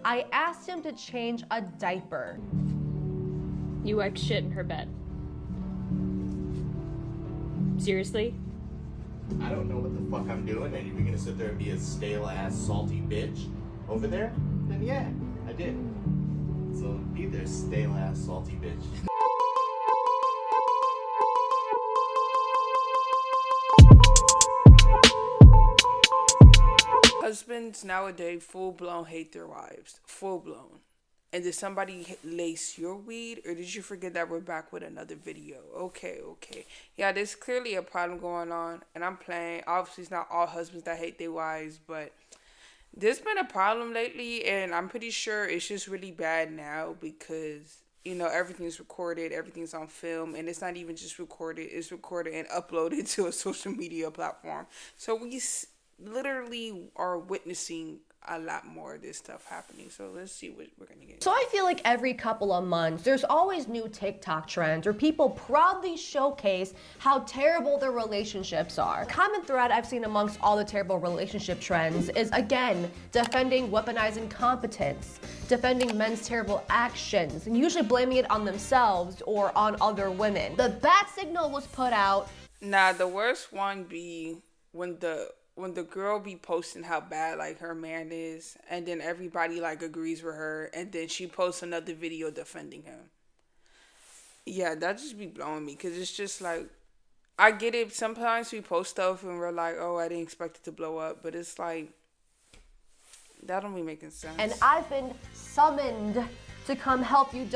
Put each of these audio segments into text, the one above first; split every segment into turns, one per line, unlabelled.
I asked him to change a diaper.
You wiped shit in her bed. Seriously?
I don't know what the fuck I'm doing, and if you're gonna sit there and be a stale-ass, salty bitch over there, then yeah, I did. So be there, stale-ass, salty bitch.
Husbands nowadays full-blown hate their wives. Full-blown. And did somebody lace your weed, or did you forget that we're back with another video? Okay. Yeah, there's clearly a problem going on, and I'm playing. Obviously, it's not all husbands that hate their wives, but there's been a problem lately, and I'm pretty sure it's just really bad now because, you know, everything's recorded, everything's on film, and it's not even just recorded. It's recorded and uploaded to a social media platform. So we literally are witnessing a lot more of this stuff happening. So let's see what we're gonna get.
So I feel like every couple of months, there's always new TikTok trends where people proudly showcase how terrible their relationships are. A common thread I've seen amongst all the terrible relationship trends is, again, defending weaponized incompetence, defending men's terrible actions, and usually blaming it on themselves or on other women. The bat signal was put out.
Nah, the worst one be when the girl be posting how bad like her man is, and then everybody like agrees with her, and then she posts another video defending him. Yeah, that just be blowing me, because it's just like, I get it, sometimes we post stuff and we're like, oh, I didn't expect it to blow up, but it's like, that don't be making sense.
And I've been summoned to come help you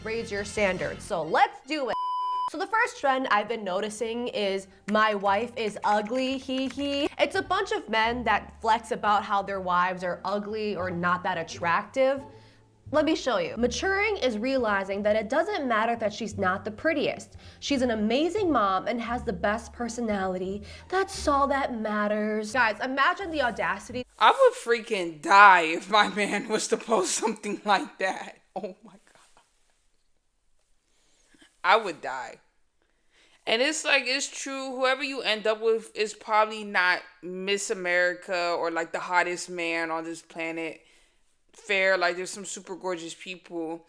raise your standards. So let's do it. So the first trend I've been noticing is my wife is ugly, hee hee. It's a bunch of men that flex about how their wives are ugly or not that attractive. Let me show you. Maturing is realizing that it doesn't matter that she's not the prettiest. She's an amazing mom and has the best personality. That's all that matters. Guys, imagine the audacity.
I would freaking die if my man was to post something like that. Oh my God. I would die. And it's like, it's true, whoever you end up with is probably not Miss America or like the hottest man on this planet. Fair, like there's some super gorgeous people.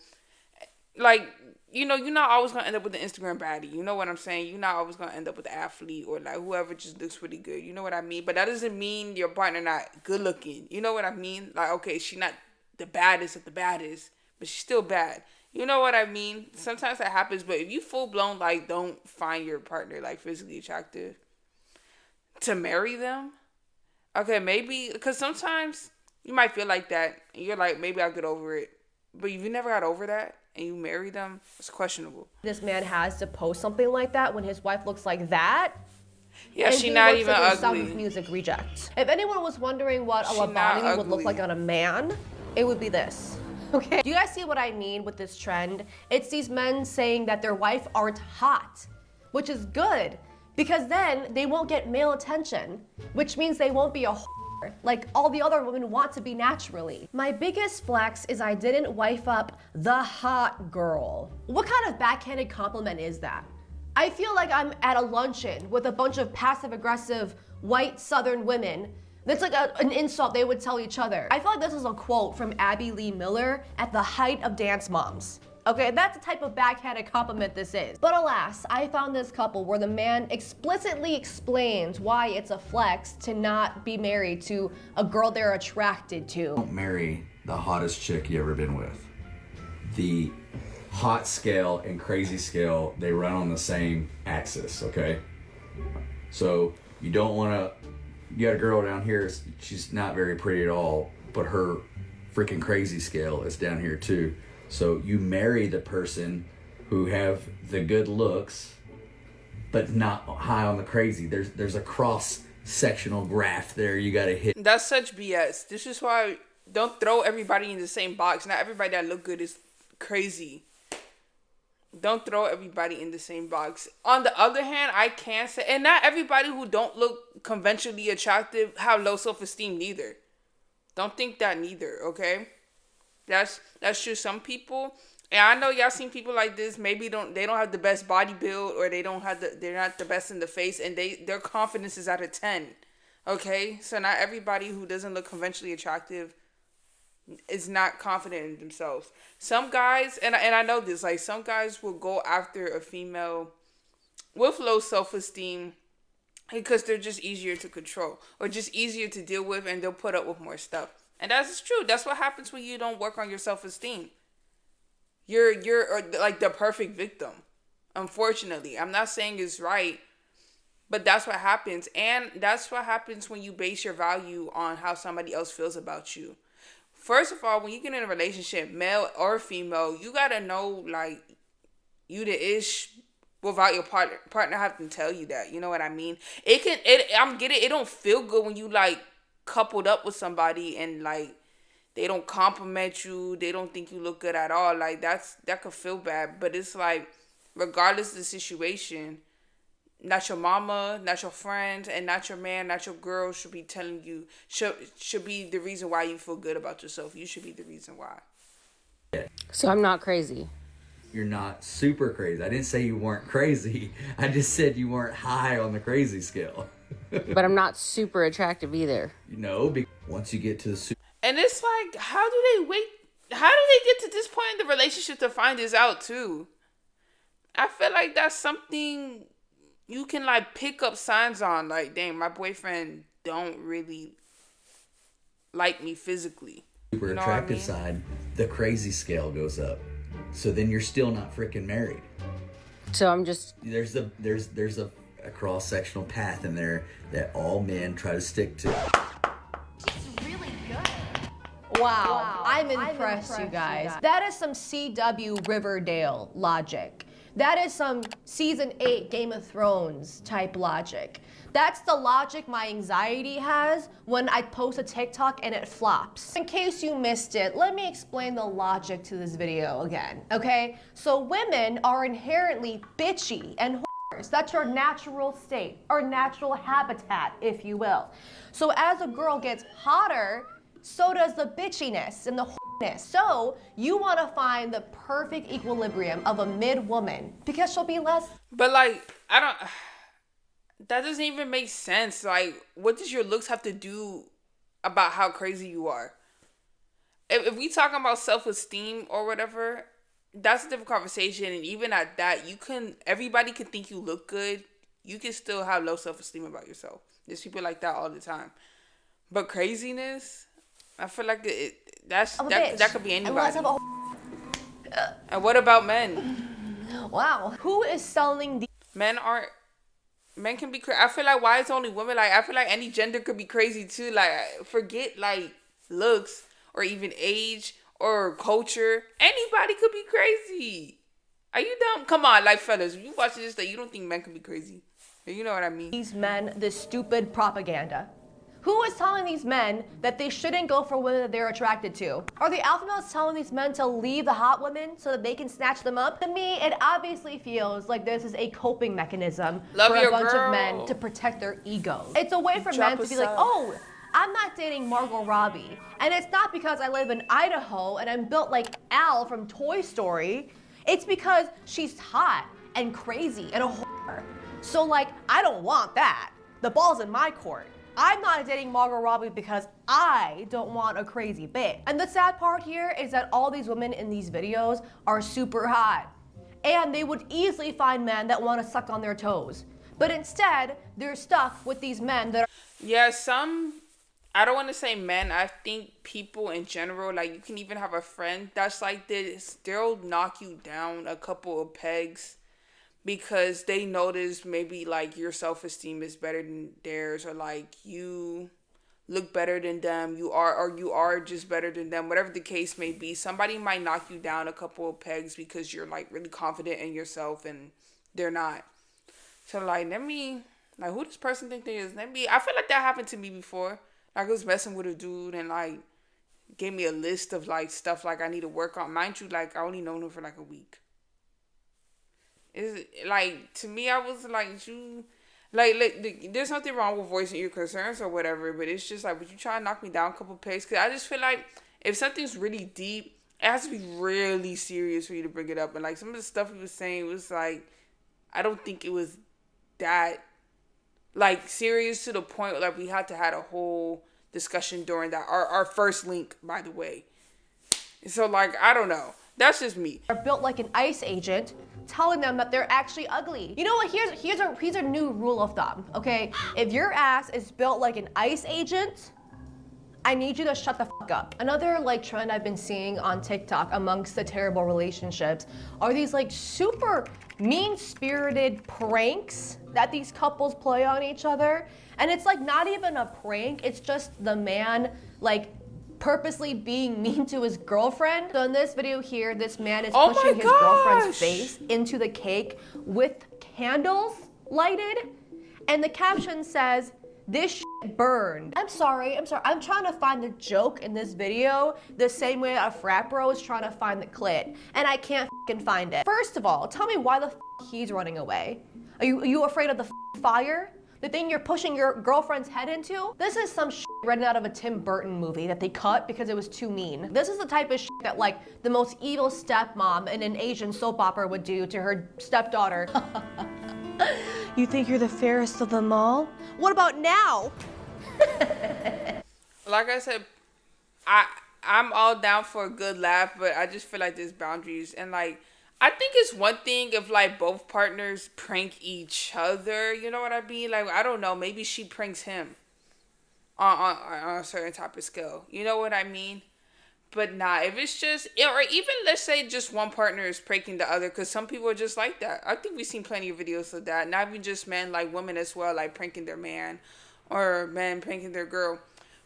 Like, you know, you're not always gonna end up with the Instagram baddie. You know what I'm saying? You're not always gonna end up with the athlete or like whoever just looks really good. You know what I mean? But that doesn't mean your partner not good looking. You know what I mean? Like, okay, she's not the baddest of the baddest, but she's still bad. You know what I mean? Sometimes that happens, but if you full blown like don't find your partner like physically attractive to marry them, okay, maybe, because sometimes you might feel like that and you're like, maybe I'll get over it. But if you never got over that and you marry them, it's questionable.
This man has to post something like that when his wife looks like that.
Yeah,
and
she
he
not
looks
even
like a Sound
ugly.
of Music reject. If anyone was wondering what a
She not
lobotomy would look
ugly.
like on a man, it would be this. Okay. Do you guys see what I mean with this trend? It's these men saying that their wife aren't hot, which is good, because then they won't get male attention, which means they won't be a whore like all the other women want to be naturally. My biggest flex is I didn't wife up the hot girl. What kind of backhanded compliment is that? I feel like I'm at a luncheon with a bunch of passive-aggressive white Southern women. That's like an insult they would tell each other. I feel like this is a quote from Abby Lee Miller at the height of Dance Moms. Okay, that's the type of backhanded compliment this is. But alas, I found this couple where the man explicitly explains why it's a flex to not be married to a girl they're attracted to.
Don't marry the hottest chick you ever been with. The hot scale and crazy scale, they run on the same axis, okay? So you don't wanna, you got a girl down here, she's not very pretty at all, but her freaking crazy scale is down here too. So you marry the person who have the good looks, but not high on the crazy. There's a cross-sectional graph there you gotta hit.
That's such BS. This is why don't throw everybody in the same box. Not everybody that look good is crazy. Don't throw everybody in the same box. On the other hand, I can say, and not everybody who don't look conventionally attractive have low self-esteem neither. Don't think that neither, okay? That's just some people. And I know y'all seen people like this. Maybe they don't have the best body build, or they're not the best in the face, and their confidence is at a 10. Okay? So not everybody who doesn't look conventionally attractive is not confident in themselves. Some guys, and I know this, like some guys will go after a female with low self-esteem because they're just easier to control or just easier to deal with, and they'll put up with more stuff. And that's true. That's what happens when you don't work on your self-esteem. You're like the perfect victim. Unfortunately, I'm not saying it's right, but that's what happens. And that's what happens when you base your value on how somebody else feels about you. First of all, when you get in a relationship, male or female, you gotta know like you the ish without your partner having to tell you that. You know what I mean? It don't feel good when you like coupled up with somebody and like they don't compliment you, they don't think you look good at all. Like that could feel bad. But it's like regardless of the situation, not your mama, not your friends, and not your man, not your girl should be telling you, should be the reason why you feel good about yourself. You should be the reason why.
So I'm not crazy.
You're not super crazy. I didn't say you weren't crazy. I just said you weren't high on the crazy scale.
But I'm not super attractive either.
You know, once you get to the super...
And it's like, how do they get to this point in the relationship to find this out too? I feel like that's something you can like pick up signs on, like, dang, my boyfriend don't really like me physically.
Super attractive side, the crazy scale goes up. So then you're still not freaking married.
So I'm just...
There's a cross-sectional path in there that all men try to stick to.
It's really good. Wow. I'm impressed, you guys. That is some CW Riverdale logic. That is some season 8 Game of Thrones type logic. That's the logic my anxiety has when I post a TikTok and it flops. In case you missed it, let me explain the logic to this video again, okay? So women are inherently bitchy and whores. That's your natural state, or natural habitat, if you will. So as a girl gets hotter, so does the bitchiness and the whoreness. So you want to find the perfect equilibrium of a mid-woman because she'll be less...
But like, that doesn't even make sense. Like, what does your looks have to do about how crazy you are? If we talking about self-esteem or whatever, that's a different conversation. And even at that, everybody can think you look good. You can still have low self-esteem about yourself. There's people like that all the time. But craziness, I feel like that could be anybody. And what about men?
Wow. Who is selling the...
Men can be crazy. I feel like why it's only women? Like, I feel like any gender could be crazy too. Like, forget like looks or even age or culture. Anybody could be crazy. Are you dumb? Come on, like fellas, if you watching this, that you don't think men can be crazy. You know what I mean?
These men this stupid propaganda. Who is telling these men that they shouldn't go for women that they're attracted to? Are the alpha males telling these men to leave the hot women so that they can snatch them up? To me, it obviously feels like this is a coping mechanism for a bunch of men to protect their egos. It's a way for men to be like, oh, I'm not dating Margot Robbie. And it's not because I live in Idaho and I'm built like Al from Toy Story. It's because she's hot and crazy and a whore. So like, I don't want that. The ball's in my court. I'm not dating Margot Robbie because I don't want a crazy bitch. And the sad part here is that all these women in these videos are super hot. And they would easily find men that want to suck on their toes. But instead, they're stuck with these men that are...
Yeah, I don't want to say men. I think people in general, like you can even have a friend that's like this. They'll knock you down a couple of pegs because they notice maybe like your self-esteem is better than theirs, or like you look better than them, you are just better than them, whatever the case may be. Somebody might knock you down a couple of pegs because you're like really confident in yourself and they're not. So like, who this person think they is? I feel like that happened to me before. Like I was messing with a dude and like gave me a list of like stuff like I need to work on. Mind you, like I only known him for like a week. Is like, to me, I was like, there's nothing wrong with voicing your concerns or whatever, but it's just like, would you try to knock me down a couple pegs? Because I just feel like if something's really deep, it has to be really serious for you to bring it up. And like some of the stuff he was saying was like, I don't think it was that like serious to the point like we had to have a whole discussion during that our first link, by the way. So like, I don't know. That's just me.
Are built like an ICE agent, telling them that they're actually ugly. You know what? Here's a new rule of thumb. Okay, if your ass is built like an ICE agent, I need you to shut the fuck up. Another like trend I've been seeing on TikTok amongst the terrible relationships are these like super mean-spirited pranks that these couples play on each other. And it's like not even a prank, it's just the man like purposely being mean to his girlfriend. So in this video here, this man is pushing his girlfriend's face into the cake with candles lighted. And the caption says, "This shit burned." I'm sorry. I'm trying to find the joke in this video the same way a frat bro is trying to find the clit, and I can't fucking find it. First of all, tell me why the he's running away. Are you afraid of the fire? The thing you're pushing your girlfriend's head into? This is some shit written out of a Tim Burton movie that they cut because it was too mean. This is the type of shit that like the most evil stepmom in an Asian soap opera would do to her stepdaughter. You think you're the fairest of them all? What about now?
Like I said, I'm all down for a good laugh, but I just feel like there's boundaries. And like, I think it's one thing if like both partners prank each other, you know what I mean? Like, I don't know, maybe she pranks him on a certain type of scale. You know what I mean? But nah, if it's just, or even let's say just one partner is pranking the other, because some people are just like that. I think we've seen plenty of videos of that. Not even just men, like women as well, like pranking their man or men pranking their girl.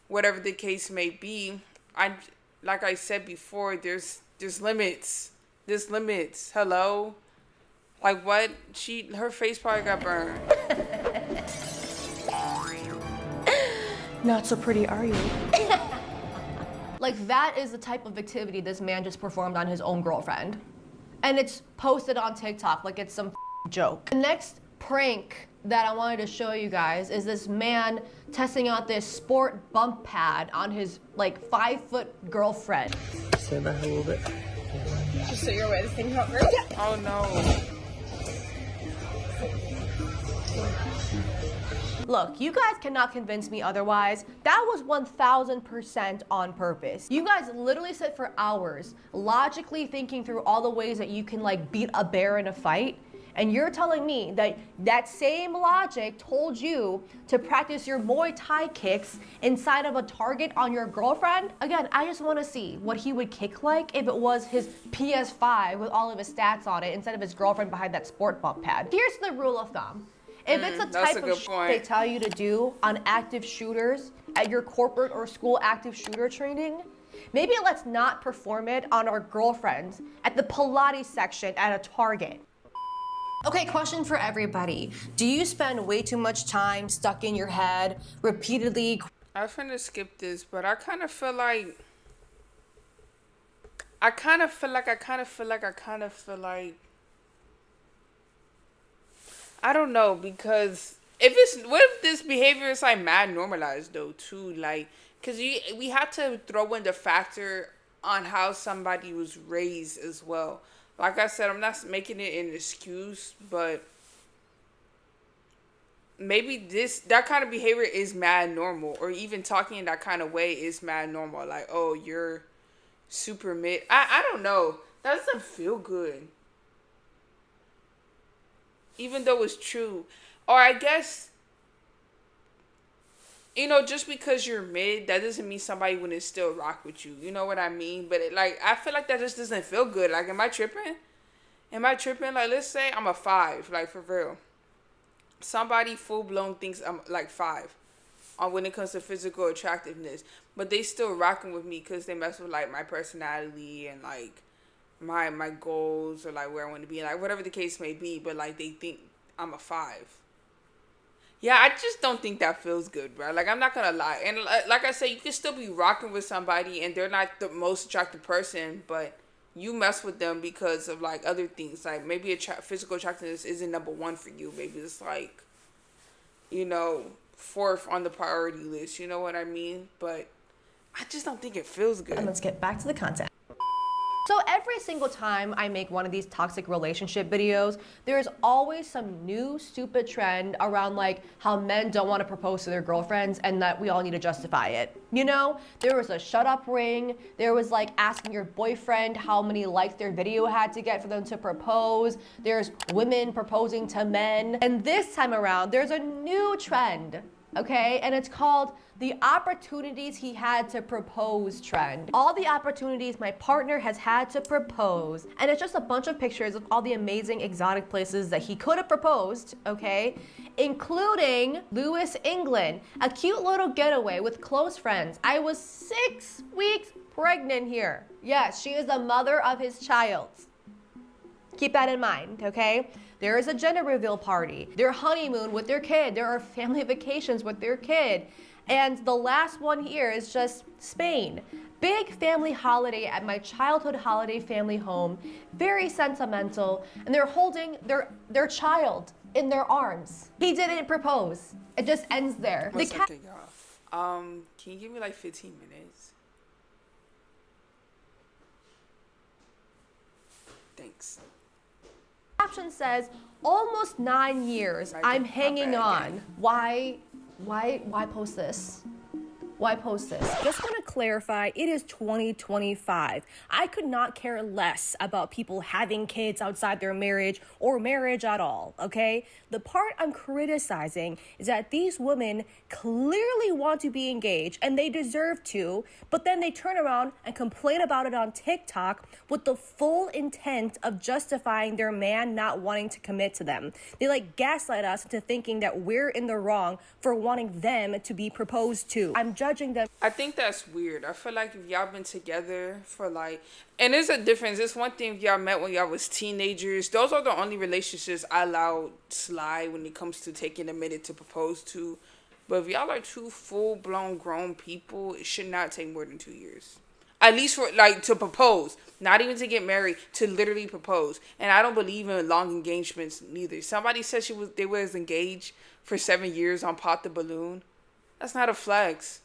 Whatever the case may be, like I said before, there's limits. There's limits. Hello? Like what? Her face probably got burned.
Not so pretty, are you? Like that is the type of activity this man just performed on his own girlfriend. And it's posted on TikTok like it's some joke. The next prank that I wanted to show you guys is this man testing out this sport bump pad on his like 5-foot girlfriend.
Stand back a little bit.
Just so you're aware, this thing hurt.
Oh no.
Look, you guys cannot convince me otherwise. That was 1000% on purpose. You guys literally sit for hours logically thinking through all the ways that you can like beat a bear in a fight. And you're telling me that that same logic told you to practice your Muay Thai kicks inside of a target on your girlfriend? Again, I just want to see what he would kick like if it was his PS5 with all of his stats on it instead of his girlfriend behind that sport bump pad. Here's the rule of thumb. If it's the type of shit they tell you to do on active shooters at your corporate or school active shooter training, maybe let's not perform it on our girlfriends at the Pilates section at a Target. Okay, question for everybody. Do you spend way too much time stuck in your head, repeatedly?
I'm finna skip this, but I kind of feel like I don't know, because what if this behavior is like mad normalized though too, like, because we have to throw in the factor on how somebody was raised as well. Like I said, I'm not making it an excuse, but maybe that kind of behavior is mad normal, or even talking in that kind of way is mad normal. Like, oh, you're super mid. I don't know. That doesn't feel good. Even though it's true. Or I guess, you know, just because you're mid, that doesn't mean somebody wouldn't still rock with you. You know what I mean? But I feel like that just doesn't feel good. Like, am I tripping? Like, let's say I'm a 5, like, for real. Somebody full-blown thinks I'm, like, 5 when it comes to physical attractiveness. But they still rocking with me because they mess with, like, my personality and, like, my goals, or like where I want to be, like whatever the case may be, but like they think I'm a 5. Yeah, I just don't think that feels good, bro. Like, I'm not gonna lie. And like I said, you can still be rocking with somebody and they're not the most attractive person, but you mess with them because of like other things. Like maybe physical attractiveness isn't number 1 for you. Maybe it's like, you know, 4th on the priority list. You know what I mean? But I just don't think it feels good.
And let's get back to the content. So every single time I make one of these toxic relationship videos, there's always some new stupid trend around like how men don't want to propose to their girlfriends and that we all need to justify it. You know, there was a shut up ring. There was like asking your boyfriend how many likes their video had to get for them to propose. There's women proposing to men. And this time around, there's a new trend, okay? And it's called the opportunities he had to propose trend. All the opportunities my partner has had to propose. And it's just a bunch of pictures of all the amazing exotic places that he could have proposed, okay? Including Lewis, England, a cute little getaway with close friends. I was 6 weeks pregnant here. Yes, she is the mother of his child. Keep that in mind, okay? There is a gender reveal party, their honeymoon with their kid, there are family vacations with their kid. And the last one here is just Spain. Big family holiday at my childhood holiday family home. Very sentimental. And they're holding their child in their arms. He didn't propose. It just ends there.
One second, y'all. Can you give me like 15 minutes? Thanks.
Caption says, almost 9 years, I'm hanging on. Why post this? Why post this? Just want to clarify, it is 2025. I could not care less about people having kids outside their marriage or marriage at all, okay? The part I'm criticizing is that these women clearly want to be engaged and they deserve to, but then they turn around and complain about it on TikTok with the full intent of justifying their man not wanting to commit to them. They like gaslight us into thinking that we're in the wrong for wanting them to be proposed to. I'm judging them.
I think that's weird. I feel like if y'all been together for like, and there's a difference. It's one thing if y'all met when y'all was teenagers. Those are the only relationships I allow slide when it comes to taking a minute to propose to. But if y'all are two full-blown grown people, it should not take more than 2 years. At least for like to propose, not even to get married, to literally propose. And I don't believe in long engagements neither. Somebody said they was engaged for 7 years on Pop the Balloon. That's not a flex.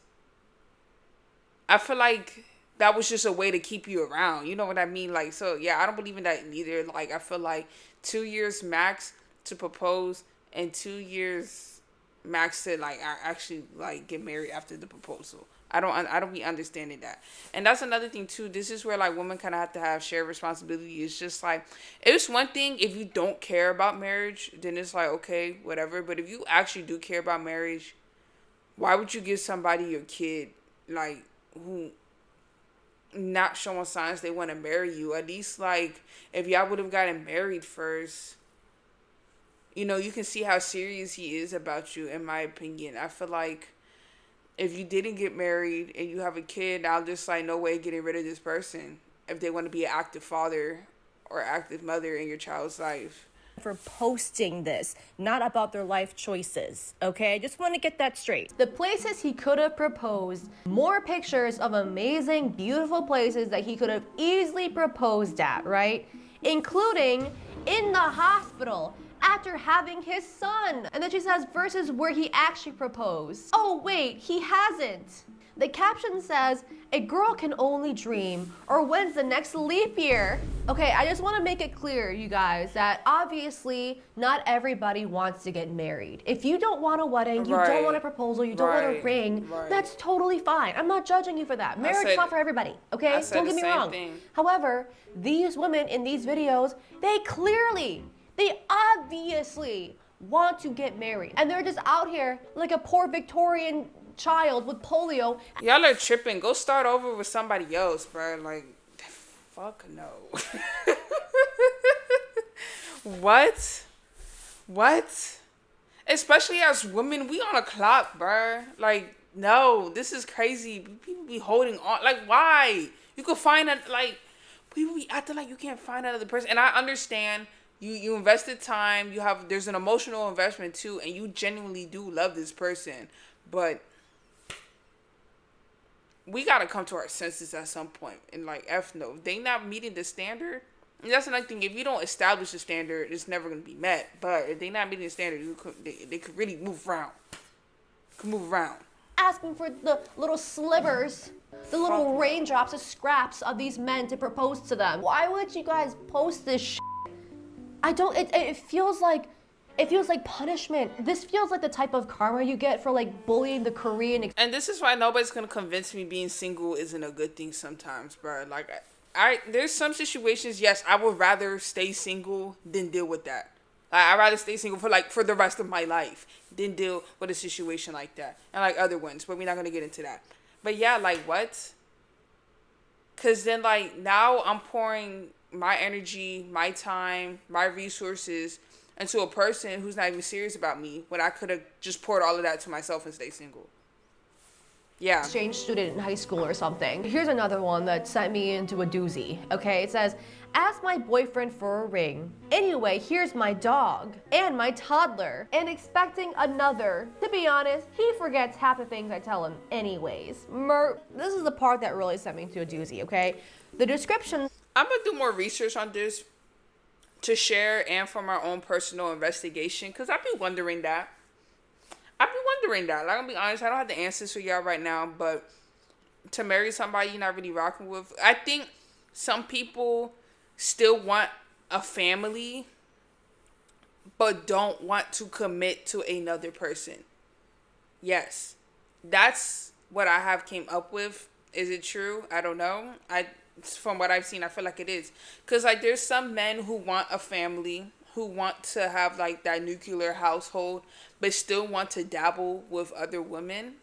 I feel like that was just a way to keep you around. You know what I mean? Like, so yeah, I don't believe in that neither. Like, I feel like 2 years max to propose and 2 years max to like actually like get married after the proposal. I don't be understanding that. And that's another thing too. This is where like women kind of have to have shared responsibility. It's just like, it's one thing if you don't care about marriage, then it's like, okay, whatever. But if you actually do care about marriage, why would you give somebody your kid, like, who not showing signs they want to marry you? At least like if y'all would have gotten married first, you know, you can see how serious he is about you. In my opinion, I feel like if you didn't get married and you have a kid, I'll just like, no way getting rid of this person if they want to be an active father or active mother in your child's life.
For posting this, not about their life choices, okay? I just want to get that straight. The places he could have proposed, more pictures of amazing, beautiful places that he could have easily proposed at, right? Including in the hospital after having his son. And then she says, versus where he actually proposed. Oh wait, he hasn't. The caption says, a girl can only dream, or when's the next leap year? Okay, I just want to make it clear, you guys, that obviously not everybody wants to get married. If you don't want a wedding, you don't want a proposal, you don't want a ring, that's totally fine. I'm not judging you for that. Marriage is not for everybody, okay? Don't get me wrong. However, these women in these videos, they obviously want to get married. And they're just out here like a poor Victorian child with polio.
Y'all are tripping. Go start over with somebody else, bro. Like, fuck no. What? Especially as women, we on a clock, bro. Like, no, this is crazy. People be holding on. Like, why? You could find a, like, people be acting like you can't find another person. And I understand you invested time. There's an emotional investment too, and you genuinely do love this person. But we gotta come to our senses at some point, and like, F no, if they not meeting the standard. And that's another thing. If you don't establish a standard, it's never gonna be met. But if they not meeting the standard, they could really move around.
asking for the little slivers, the little raindrops, the scraps of these men to propose to them. Why would you guys post this shit? I don't, it feels like punishment. This feels like the type of karma you get for like bullying the Korean.
And this is why nobody's gonna convince me being single isn't a good thing sometimes, bro. Like, there's some situations, yes, I would rather stay single than deal with that. Like, I'd rather stay single for the rest of my life than deal with a situation like that. And like other ones, but we're not gonna get into that. But yeah, like what? Cause then like now I'm pouring my energy, my time, my resources into a person who's not even serious about me when I could have just poured all of that to myself and stay single. Yeah.
Exchange student in high school or something. Here's another one that sent me into a doozy. Okay, it says, ask my boyfriend for a ring. Anyway, here's my dog and my toddler, and expecting another. To be honest, he forgets half the things I tell him anyways. This is the part that really sent me into a doozy, okay? The description.
I'm gonna do more research on this to share and from our own personal investigation, because I've been wondering that. Like, I'm gonna be honest, I don't have the answers for y'all right now, but to marry somebody you're not really rocking with, I think some people still want a family, but don't want to commit to another person. Yes, that's what I have came up with. Is it true? I don't know. From what I've seen, I feel like it is. Because, like, there's some men who want a family, who want to have, like, that nuclear household, but still want to dabble with other women.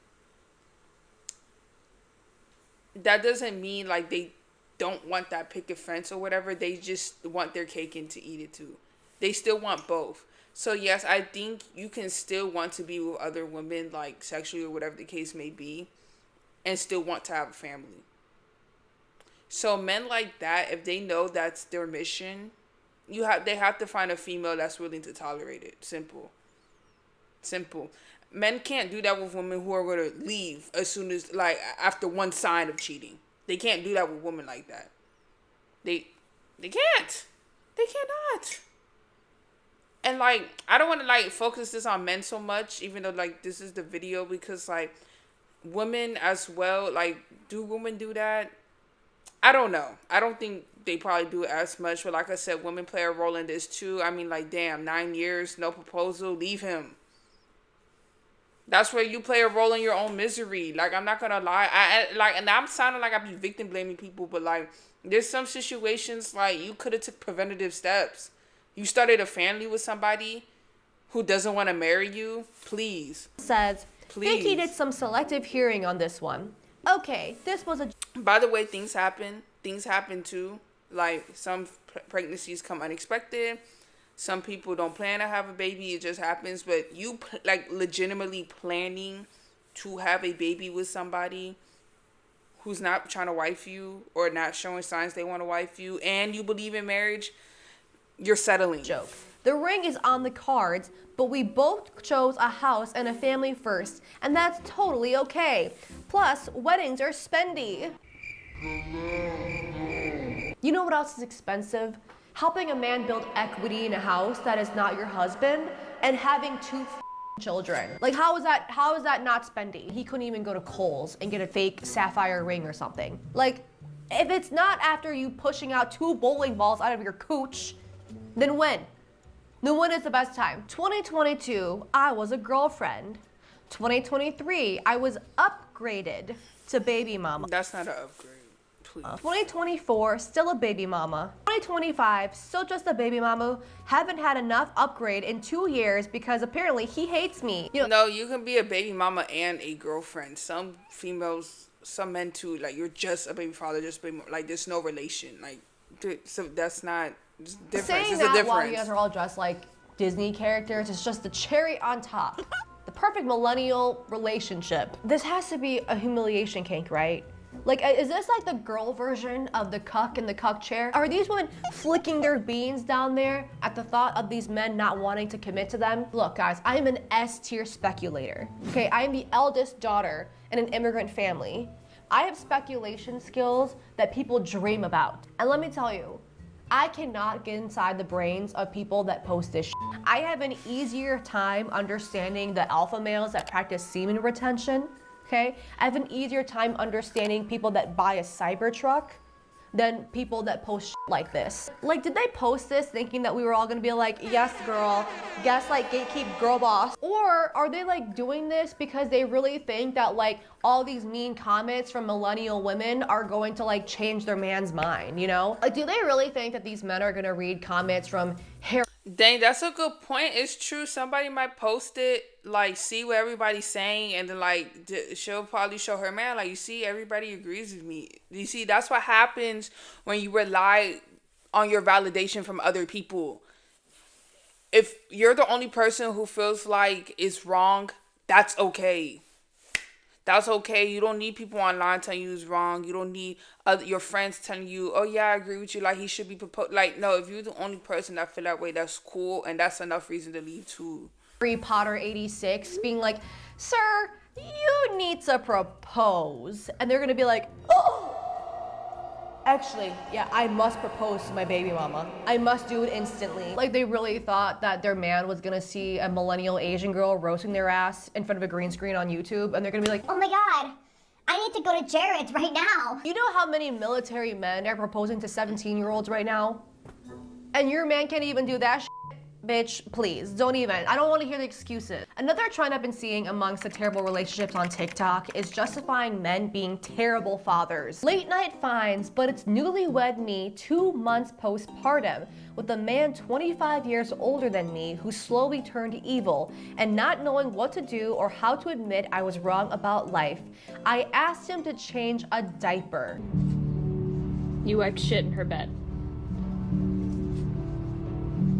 That doesn't mean, like, they don't want that picket fence or whatever. They just want their cake and to eat it, too. They still want both. So, yes, I think you can still want to be with other women, like, sexually or whatever the case may be, and still want to have a family. So men like that, if they know that's their mission, they have to find a female that's willing to tolerate it. Simple. Men can't do that with women who are going to leave as soon as, like, after one sign of cheating. They can't do that with women like that. They can't. They cannot. And, like, I don't want to, like, focus this on men so much, even though, like, this is the video, because, like, women as well, like, do women do that? I don't know. I don't think they probably do it as much. But like I said, women play a role in this too. I mean, like, damn, 9 years, no proposal, leave him. That's where you play a role in your own misery. Like, I'm not gonna lie. And I'm sounding like I be victim blaming people, but like, there's some situations like you could have took preventative steps. You started a family with somebody who doesn't want to marry you. Please.
Says,
please.
Think he did some selective hearing on this one. Okay, this was a...
By the way, things happen. Things happen too. Like, some pregnancies come unexpected. Some people don't plan to have a baby. It just happens. But you, like, legitimately planning to have a baby with somebody who's not trying to wife you or not showing signs they want to wife you, and you believe in marriage, you're settling.
Joke. The ring is on the cards, but we both chose a house and a family first, and that's totally okay. Plus, weddings are spendy. You know what else is expensive? Helping a man build equity in a house that is not your husband and having 2 children. Like, how is that not spendy? He couldn't even go to Kohl's and get a fake sapphire ring or something. Like, if it's not after you pushing out 2 bowling balls out of your cooch, then when? Then when is the best time? 2022, I was a girlfriend. 2023, I was upgraded to baby mama.
That's not an upgrade, please.
2024, still a baby mama. 2025, still just a baby mama. Haven't had enough upgrade in 2 years because apparently he hates me. You know,
no, you can be a baby mama and a girlfriend. Some females, some men too, like, you're just a baby father, just baby mama. Like, there's no relation. Like, so that's not... difference.
Saying that while you guys are all dressed like Disney characters is just the cherry on top. The perfect millennial relationship. This has to be a humiliation kink, right? Like, is this like the girl version of the cuck in the cuck chair? Are these women flicking their beans down there at the thought of these men not wanting to commit to them? Look, guys, I am an S-tier speculator. Okay, I am the eldest daughter in an immigrant family. I have speculation skills that people dream about. And let me tell you, I cannot get inside the brains of people that post this shit. I have an easier time understanding the alpha males that practice semen retention, okay? I have an easier time understanding people that buy a Cybertruck than people that post shit like this. Like, did they post this thinking that we were all gonna be like, yes, girl, gaslight, gatekeep, girl boss? Or are they like doing this because they really think that like all these mean comments from millennial women are going to like change their man's mind, you know? Like, do they really think that these men are gonna read comments from hair?
Dang, that's a good point. It's true. Somebody might post it, like, see what everybody's saying, and then, like, she'll probably show her man, like, you see, everybody agrees with me. You see, that's what happens when you rely on your validation from other people. If you're the only person who feels like it's wrong, that's okay. That's okay. You don't need people online telling you it's wrong. You don't need your friends telling you, oh yeah, I agree with you. Like, he should be proposed. Like, no, if you're the only person that feel that way, that's cool. And that's enough reason to leave too.
Harry Potter 86 being like, sir, you need to propose. And they're gonna be like, oh, actually, yeah, I must propose to my baby mama. I must do it instantly. Like, they really thought that their man was gonna see a millennial Asian girl roasting their ass in front of a green screen on YouTube, and they're gonna be like,
oh my God, I need to go to Jared's right now.
you know how many military men are proposing to 17-year-olds right now? And your man can't even do that shit? Bitch, please, don't even. I don't want to hear the excuses. Another trend I've been seeing amongst the terrible relationships on TikTok is justifying men being terrible fathers. Late night finds, but it's newlywed me 2 months postpartum with a man 25 years older than me who slowly turned evil, and not knowing what to do or how to admit I was wrong about life, I asked him to change a diaper.
You wiped shit in her bed.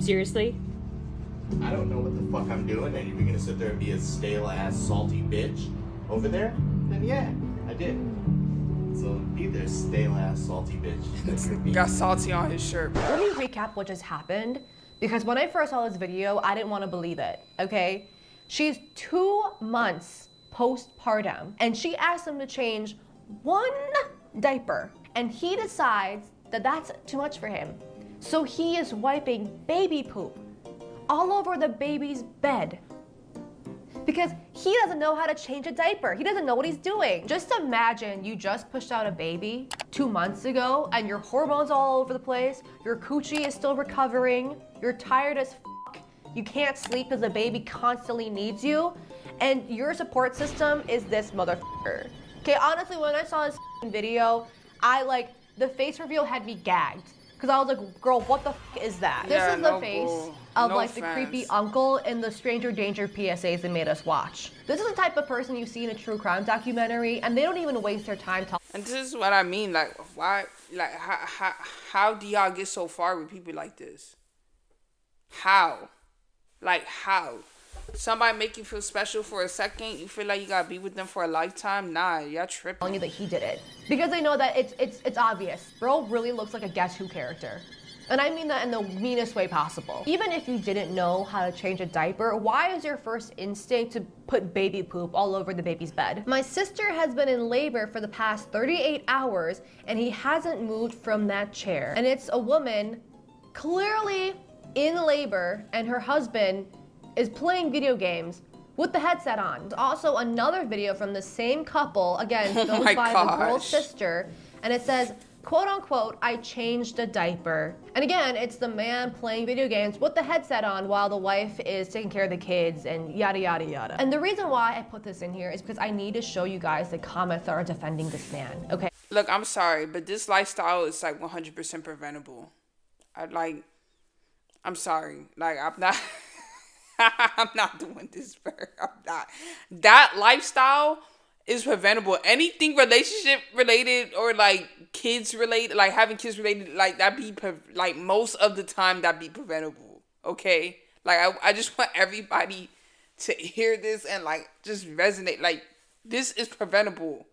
Seriously?
I don't know what the fuck I'm doing, and if you're gonna sit there and be a stale ass salty bitch over there, then yeah, I did. So be there, stale ass salty bitch.
Got salty on his shirt, bro.
Let me recap what just happened, because when I first saw this video, I didn't want to believe it, okay? She's 2 months postpartum, and she asked him to change one diaper, and he decides that that's too much for him. So he is wiping baby poop all over the baby's bed because he doesn't know how to change a diaper. He doesn't know what he's doing. Just imagine you just pushed out a baby 2 months ago and your hormones all over the place, your coochie is still recovering, you're tired as fuck, you can't sleep because the baby constantly needs you, and your support system is this motherfucker. Okay, honestly, when I saw this video, the face reveal had me gagged. Because I was like, girl, what the f is that?
Yeah,
this is the
no
face
bull.
of
No
like the
offense.
creepy uncle in the Stranger Danger PSAs they made us watch. This is the type of person you see in a true crime documentary, and they don't even waste their time talking.
And this is what I mean. Like, why? Like, how do y'all get so far with people like this? How? Like, how? Somebody make you feel special for a second, you feel like you gotta be with them for a lifetime? Nah, y'all tripping.
Telling you that he did it because they know that it's obvious. Bro really looks like a Guess Who character, and I mean that in the meanest way possible. Even if you didn't know how to change a diaper, why is your first instinct to put baby poop all over the baby's bed? My sister has been in labor for the past 38 hours, and he hasn't moved from that chair. And it's a woman clearly in labor, and her husband is playing video games with the headset on. There's also another video from the same couple, again, filmed
my
by the girl's
gosh.
sister, and it says, quote unquote, I changed a diaper. And again, it's the man playing video games with the headset on while the wife is taking care of the kids and yada, yada, yada. And the reason why I put this in here is because I need to show you guys the comments that are defending this man, okay?
Look, I'm sorry, but this lifestyle is like 100% preventable. I'm sorry. Like, I'm not... I'm not doing this, bro. I'm not. That lifestyle is preventable. Anything relationship related or like kids related, like having kids related, like that be like most of the time that be preventable. Okay, like I just want everybody to hear this and like just resonate. Like, this is preventable.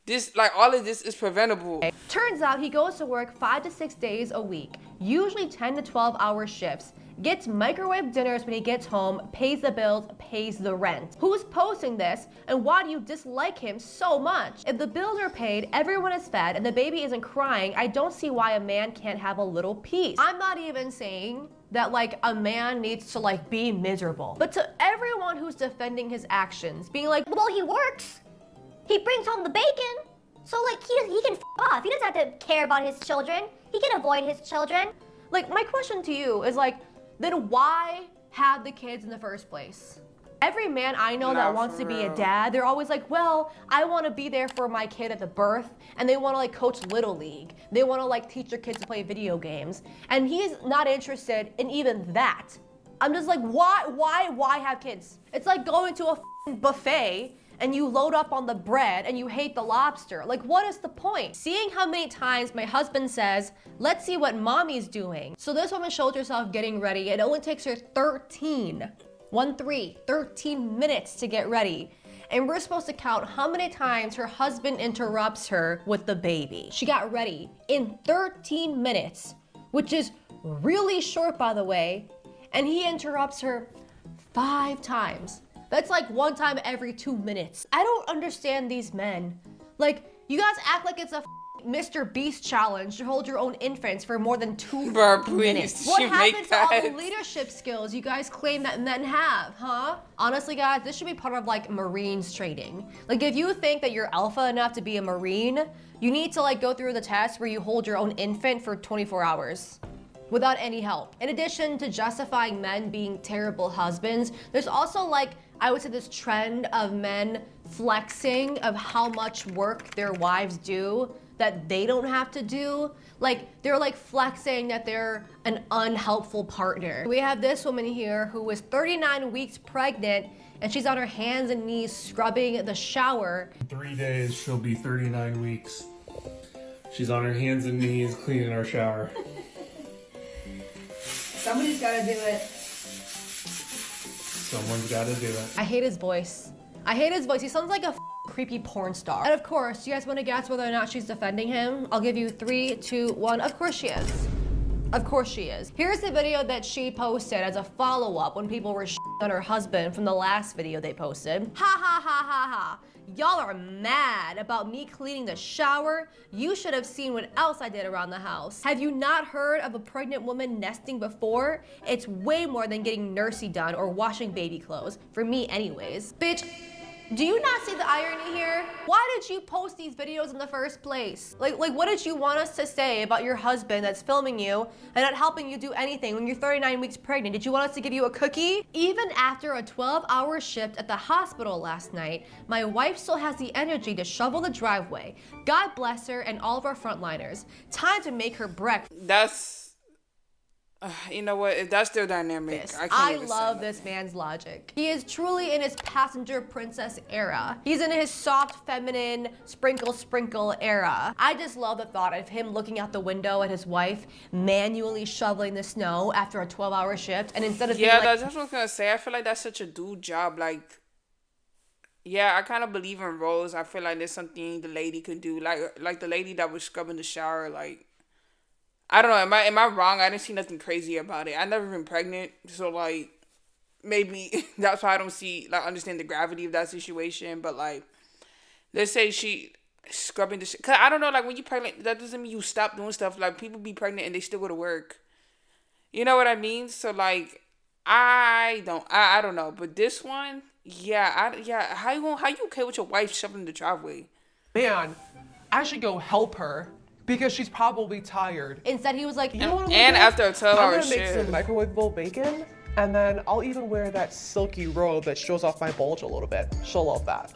This, like, all of this is preventable.
Turns out he goes to work 5 to 6 days a week, usually 10 to 12 hour shifts, gets microwave dinners when he gets home, pays the bills, pays the rent. Who's posting this, and why do you dislike him so much? If the bills are paid, everyone is fed, and the baby isn't crying, I don't see why a man can't have a little peace. I'm not even saying that like a man needs to like be miserable, but to everyone who's defending his actions, being like, well, he works.
He brings home the bacon. So, like, he can f off. He doesn't have to care about his children. He can avoid his children.
Like, my question to you is like, then why have the kids in the first place? Every man I know that wants to be a dad, they're always like, well, I want to be there for my kid at the birth, and they want to like coach Little League. They want to like teach their kids to play video games. And he's not interested in even that. I'm just like, why have kids? It's like going to a buffet and you load up on the bread and you hate the lobster. Like, what is the point? Seeing how many times my husband says, let's see what mommy's doing. So this woman shows herself getting ready. It only takes her 13 minutes to get ready. And we're supposed to count how many times her husband interrupts her with the baby. She got ready in 13 minutes, which is really short, by the way. And he interrupts her 5 times. That's like 1 time every 2 minutes. I don't understand these men. Like, you guys act like it's a Mr. Beast challenge to hold your own infants for more than 2
Bro, please,
minutes. What
you
happened
make
to all the
that?
leadership skills you guys claim that men have, huh? Honestly, guys, this should be part of like Marines training. Like, if you think that you're alpha enough to be a Marine, you need to like go through the test where you hold your own infant for 24 hours. Without any help. In addition to justifying men being terrible husbands, there's also like, I would say this trend of men flexing of how much work their wives do that they don't have to do. Like, they're like flexing that they're an unhelpful partner. We have this woman here who was 39 weeks pregnant and she's on her hands and knees scrubbing the shower.
In 3 days, she'll be 39 weeks. She's on her hands and knees cleaning our shower.
Somebody's gotta do it.
Someone's gotta do it.
I hate his voice. I hate his voice. He sounds like a creepy porn star. And of course, you guys wanna guess whether or not she's defending him? I'll give you 3, 2, 1. Of course she is. Of course she is. Here's the video that she posted as a follow-up when people were on her husband from the last video they posted. Ha ha ha ha ha. Y'all are mad about me cleaning the shower. You should have seen what else I did around the house. Have you not heard of a pregnant woman nesting before? It's way more than getting nursey done or washing baby clothes. For me anyways. Bitch, do you not see the irony here? Why did you post these videos in the first place? Like what did you want us to say about your husband that's filming you and not helping you do anything when you're 39 weeks pregnant? Did you want us to give you a cookie? Even after a 12-hour shift at the hospital last night, my wife still has the energy to shovel the driveway. God bless her and all of our frontliners. Time to make her breakfast.
That's, you know what? If that's their dynamic,
I love this man's logic. He is truly in his passenger princess era. He's in his soft, feminine, sprinkle era. I just love the thought of him looking out the window at his wife manually shoveling the snow after a 12-hour shift, and instead of being like,
that's what I was gonna say. I feel like that's such a dude job. Like, yeah, I kind of believe in roles. I feel like there's something the lady could do. Like the lady that was scrubbing the shower, like, I don't know. Am I wrong? I didn't see nothing crazy about it. I never been pregnant, so like maybe that's why I don't understand the gravity of that situation. But like, let's say she scrubbing the shit. Cause I don't know. Like when you pregnant, that doesn't mean you stop doing stuff. Like people be pregnant and they still go to work. You know what I mean? So like, I don't know. But this one, yeah. How you okay with your wife shoveling the driveway?
Man, I should go help her. Because she's probably tired.
Instead, he was like,
you know what
and after a 12-hour
I'm gonna
shift.
make some microwavable bacon, and then I'll even wear that silky robe that shows off my bulge a little bit. She'll love that.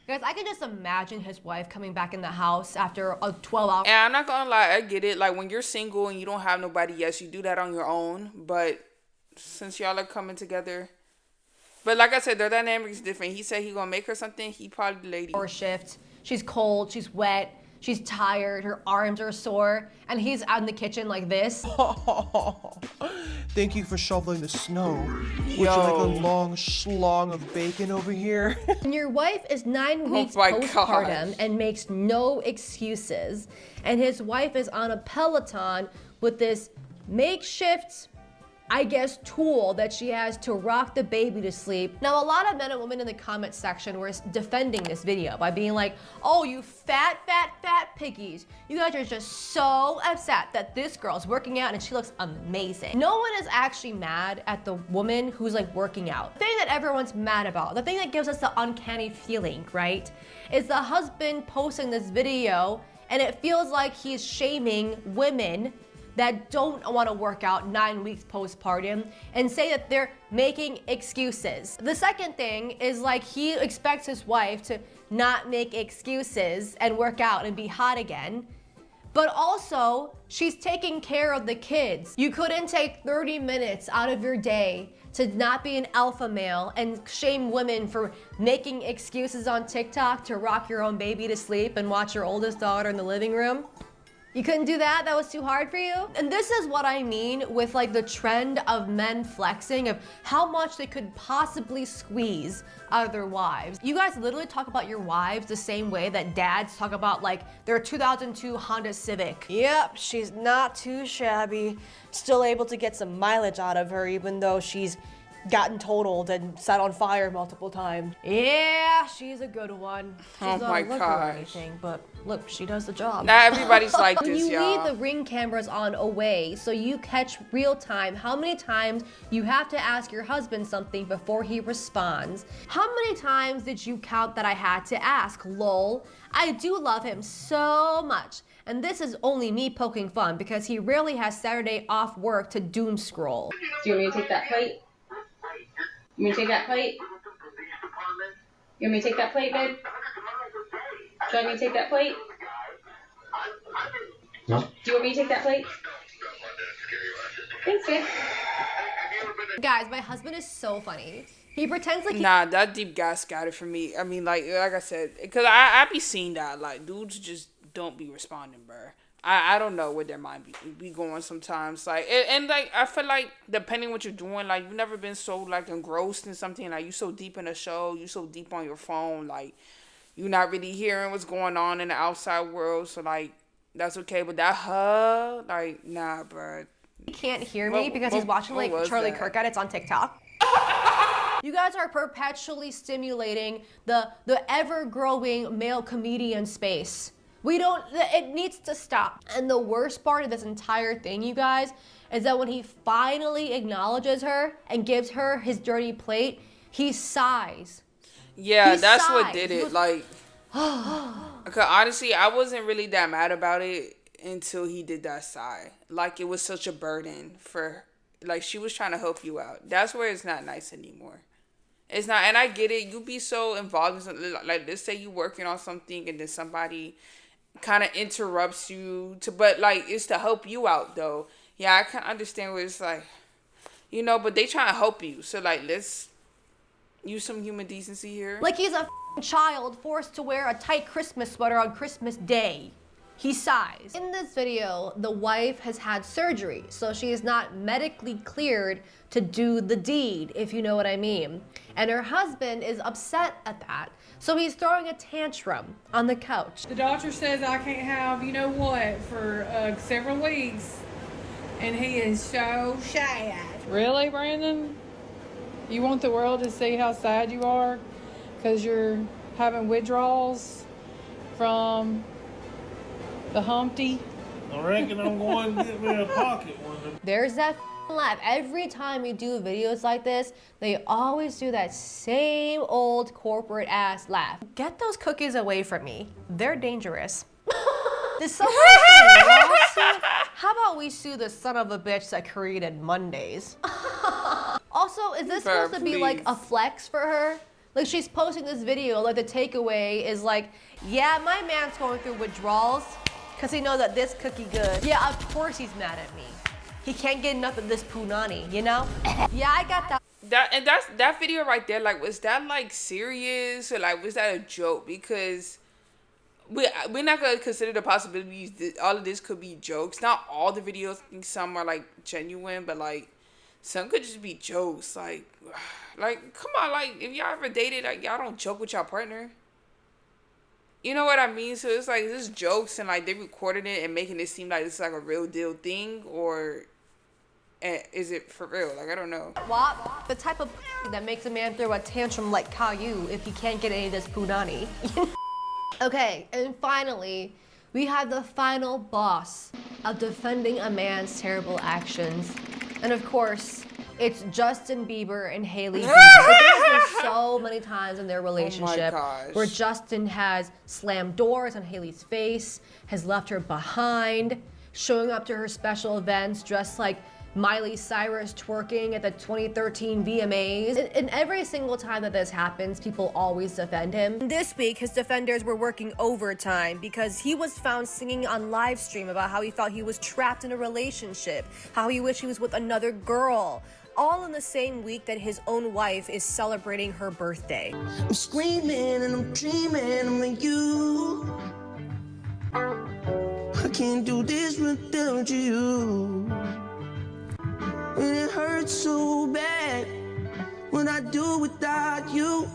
Guys, I can just imagine his wife coming back in the house after a 12-hour.
And I'm not gonna lie, I get it. Like when you're single and you don't have nobody, yes, you do that on your own. But since y'all are coming together, but like I said, their dynamic is different. He said he gonna make her something. He probably the lady.
Or shift. She's cold. She's wet. She's tired, her arms are sore, and he's out in the kitchen like this.
Thank you for shoveling the snow. Would you like a long schlong of bacon over here?
And your wife is 9 weeks
my
postpartum
gosh.
and makes no excuses. And his wife is on a Peloton with this makeshift I guess, tool that she has to rock the baby to sleep. Now, a lot of men and women in the comment section were defending this video by being like, oh, you fat piggies. You guys are just so upset that this girl's working out and she looks amazing. No one is actually mad at the woman who's like working out. The thing that everyone's mad about, the thing that gives us the uncanny feeling, right, is the husband posting this video and it feels like he's shaming women that don't want to work out 9 weeks postpartum and say that they're making excuses. The second thing is like he expects his wife to not make excuses and work out and be hot again. But also, she's taking care of the kids. You couldn't take 30 minutes out of your day to not be an alpha male and shame women for making excuses on TikTok to rock your own baby to sleep and watch your oldest daughter in the living room. You couldn't do that? That was too hard for you? And this is what I mean with like the trend of men flexing of how much they could possibly squeeze out of their wives. You guys literally talk about your wives the same way that dads talk about like their 2002 Honda Civic. Yep, she's not too shabby. Still able to get some mileage out of her even though she's gotten totaled and set on fire multiple times. Yeah, she's a good one. She's
Oh
not
my
a looker or
gosh.
anything, but look, she does the job.
Not everybody's like
When
this,
you
y'all.
leave the Ring cameras on away so you catch real time how many times you have to ask your husband something before he responds. How many times did you count that I had to ask? Lol. I do love him so much. And this is only me poking fun because he rarely has Saturday off work to doom scroll.
Do you want me to take that plate? You want me to take that plate? You want me to take that plate, babe? Do you want me to take that plate?
No.
Do you want me to take that plate? Thanks, babe.
Guys, my husband is so funny. He pretends like
Nah, that deep gas got it for me. I mean, like I said, because I be seeing that. Like, dudes just don't be responding, bruh. I don't know where their mind be going sometimes. Like, and like, I feel like, depending what you're doing, like, you've never been so, like, engrossed in something. Like, you so deep in a show, you so deep on your phone, like, you're not really hearing what's going on in the outside world. So, like, that's okay. But that, like, nah, bruh.
he can't hear me because he's watching like
was
Charlie
that?
Kirk edits on TikTok. You guys are perpetually stimulating the ever-growing male comedian space. It needs to stop. And the worst part of this entire thing, you guys, is that when he finally acknowledges her and gives her his dirty plate, he sighs.
Yeah,
He
that's
sighs.
what did
He
it.
goes,
Like, cause honestly, I wasn't really that mad about it until he did that sigh. Like, it was such a burden for, like, she was trying to help you out. That's where it's not nice anymore. It's not, and I get it. You be so involved in something, like, let's say you working on something and then somebody kind of interrupts you but like, it's to help you out though. Yeah, I can understand where it's like, but they trying to help you. So like, let's use some human decency here.
Like he's a child forced to wear a tight Christmas sweater on Christmas Day. He sighs. In this video, the wife has had surgery, so she is not medically cleared to do the deed, if you know what I mean. And her husband is upset at that, so he's throwing a tantrum on the couch.
The doctor says I can't have, you know what, for several weeks. And he is so sad. Really, Brandon? You want the world to see how sad you are? Because you're having withdrawals from the Humpty?
I reckon I'm going to get me a pocket one.
There's that laugh. Every time you do videos like this, they always do that same old corporate ass laugh. Get those cookies away from me. They're dangerous. Did someone say lawsuit? How about we sue the son of a bitch that created Mondays? Also, is this
Barr,
supposed to be like a
please.
flex for her? Like she's posting this video, like the takeaway is like, yeah, my man's going through withdrawals because he knows that this cookie good. Yeah, of course he's mad at me. He can't get enough of this punani, you know? Yeah, I got that.
That video right there, like, was that like serious or like was that a joke? Because we're not gonna consider the possibilities that all of this could be jokes. Not all the videos, I think some are like genuine, but like some could just be jokes. Like come on, like if y'all ever dated, like y'all don't joke with y'all partner. You know what I mean? So it's like this jokes and like they recorded it and making it seem like it's like a real deal thing, or is it for real? Like, I don't know.
WAP, the type of that makes a man throw a tantrum like Caillou if he can't get any of this punani. Okay, and finally, we have the final boss of defending a man's terrible actions. And of course, it's Justin Bieber and Hailey Bieber. There's been so many times in their relationship where Justin has slammed doors on Hailey's face, has left her behind, showing up to her special events dressed like Miley Cyrus twerking at the 2013 VMAs. And every single time that this happens, people always defend him. This week, his defenders were working overtime because he was found singing on live stream about how he felt he was trapped in a relationship, how he wished he was with another girl, all in the same week that his own wife is celebrating her birthday.
I'm screaming and I'm dreaming of you. I can't do this without you. And it hurts so bad when I do without you.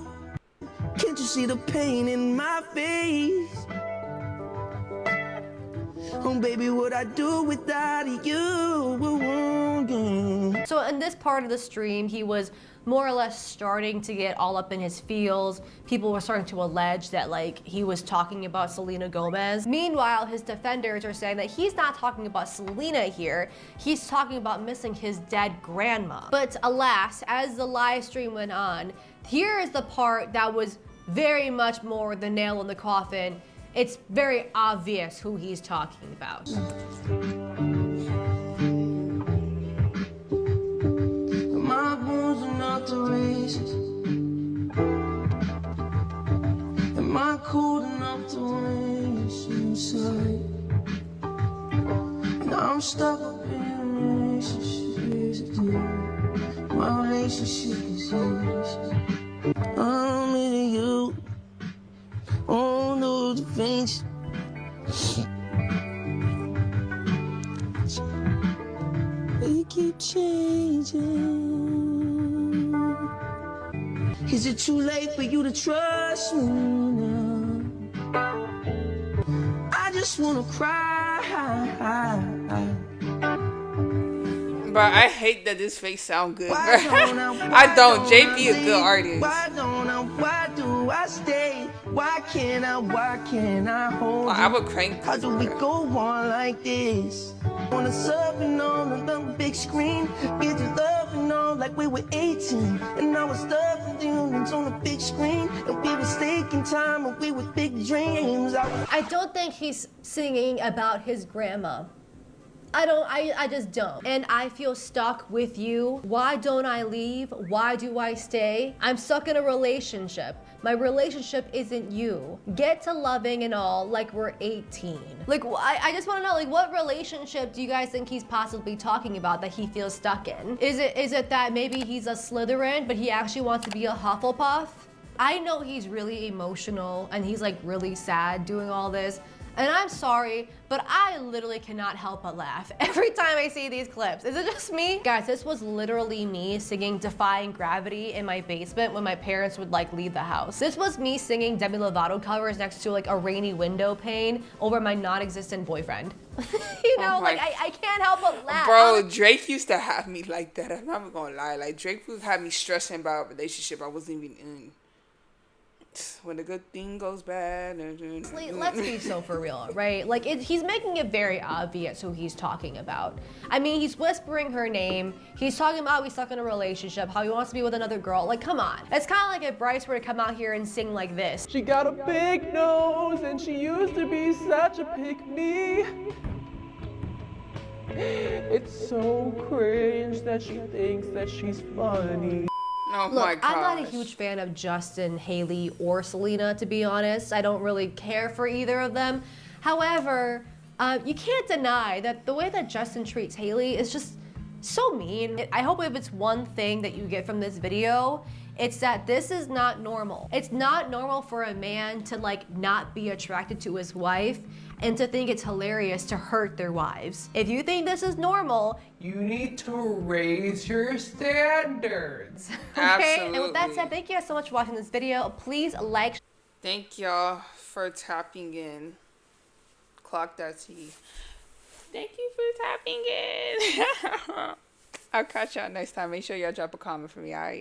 Can't you see the pain in my face? Oh baby, what I do without you.
So in this part of the stream, he was more or less starting to get all up in his feels. People were starting to allege that like he was talking about Selena Gomez. Meanwhile, his defenders are saying that he's not talking about Selena here. He's talking about missing his dead grandma. But alas, as the live stream went on, here is the part that was very much more the nail in the coffin. It's very obvious who he's talking about.
My bones are not the races. Am I cold enough to race inside? Now I'm stuck up in a relationship. My relationship is easy. I'm into you. Oh no, the veins. They keep changing. Is it too late for you to trust me now? I just wanna cry.
But I hate that this face sound good. I don't. JP a good artist.
Why do I stay? Why can't I hold you?
I would crank.
How do we go on like this? Wanna surfing on the big screen, get to loving on like we were 18, and I was stuffing demons on the big screen, and we were taking time and we were big dreams.
I don't think he's singing about his grandma. I just don't. And I feel stuck with you. Why don't I leave? Why do I stay? I'm stuck in a relationship. My relationship isn't you. Get to loving and all like we're 18. Like, I just want to know, like, what relationship do you guys think he's possibly talking about that he feels stuck in? Is it that maybe he's a Slytherin, but he actually wants to be a Hufflepuff? I know he's really emotional and he's like really sad doing all this. And I'm sorry, but I literally cannot help but laugh every time I see these clips. Is it just me? Guys, this was literally me singing Defying Gravity in my basement when my parents would like leave the house. This was me singing Demi Lovato covers next to like a rainy window pane over my non-existent boyfriend. You know, like I can't help but laugh.
Bro, Drake used to have me like that. I'm not gonna lie. Like Drake would have me stressing about a relationship I wasn't even in. When a good thing goes bad.
Let's be so for real, right? Like, he's making it very obvious who he's talking about. I mean, he's whispering her name. He's talking about how he's stuck in a relationship, how he wants to be with another girl. Like, come on. It's kind of like if Bryce were to come out here and sing like this.
She got a big nose and she used to be such a pick-me. It's so cringe that she thinks that she's funny.
Oh
Look,
my gosh.
I'm not a huge fan of Justin, Hailey, or Selena, to be honest. I don't really care for either of them. However, you can't deny that the way that Justin treats Hailey is just so mean. I hope if it's one thing that you get from this video, it's that this is not normal. It's not normal for a man to like not be attracted to his wife and to think it's hilarious to hurt their wives. If you think this is normal,
you need to raise your standards.
Okay,
Absolutely.
and with that said, thank you guys so much for watching this video. Please like.
Thank y'all for tapping in. Clock that T. Thank you for tapping in. I'll catch y'all next time. Make sure y'all drop a comment for me, alright?